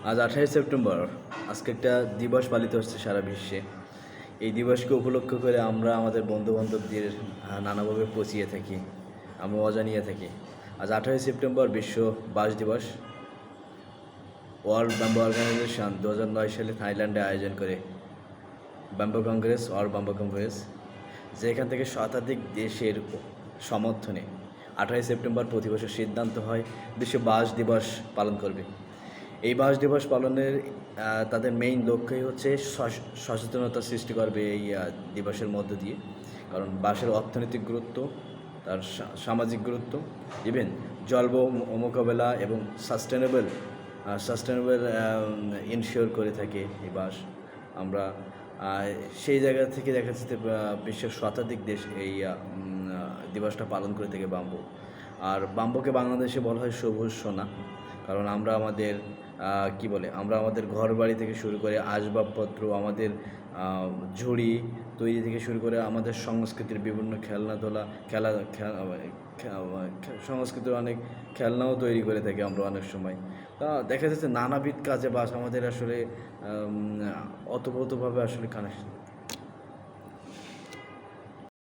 আজ 28 সেপ্টেম্বর। আজকে একটা দিবস পালিত হচ্ছে সারা বিশ্বে। এই দিবসকে উপলক্ষ করে আমরা আমাদের বন্ধুবান্ধবদের নানাভাবে পচিয়ে থাকি, আমরা মজা নিয়ে থাকি। আজ 28 সেপ্টেম্বর বিশ্ব বাস দিবস। ওয়ার্ল্ড ব্যাম্বো অর্গানাইজেশন 2009 সালে থাইল্যান্ডে আয়োজন করে ব্যাম্বো কংগ্রেস ব্যাম্বো কংগ্রেস, যেখান থেকে শতাধিক দেশের সমর্থনে 28 সেপ্টেম্বর প্রতি বছর সিদ্ধান্ত হয় বিশ্ব বাস দিবস পালন করবে। এই বাস দিবস পালনের তাদের মেইন লক্ষ্যই হচ্ছে সচেতনতা সৃষ্টি করবে এই দিবসের মধ্য দিয়ে। কারণ বাসের অর্থনৈতিক গুরুত্ব, তার সামাজিক গুরুত্ব, ইভেন জলবায়ু মোকাবেলা এবং সাস্টেনেবল ইনশিওর করে থাকে এই বাস। আমরা সেই জায়গা থেকে দেখা যাচ্ছে বিশ্বের শতাধিক দেশ এই দিবসটা পালন করে থাকে বাম্বু। আর বাম্বুকে বাংলাদেশে বলা হয় সবুজ সোনা, কারণ আমরা আমাদের আমরা আমাদের ঘর বাড়ি থেকে শুরু করে আসবাবপত্র, আমাদের ঝুড়ি তৈরি থেকে শুরু করে আমাদের সংস্কৃতির বিভিন্ন সংস্কৃতির অনেক খেলনাও তৈরি করে থাকি আমরা অনেক সময়। তা দেখা যাচ্ছে নানাবিধ কাজে বাস আমাদের আসলে ওতপ্রোতভাবে আসলে কানেকশন।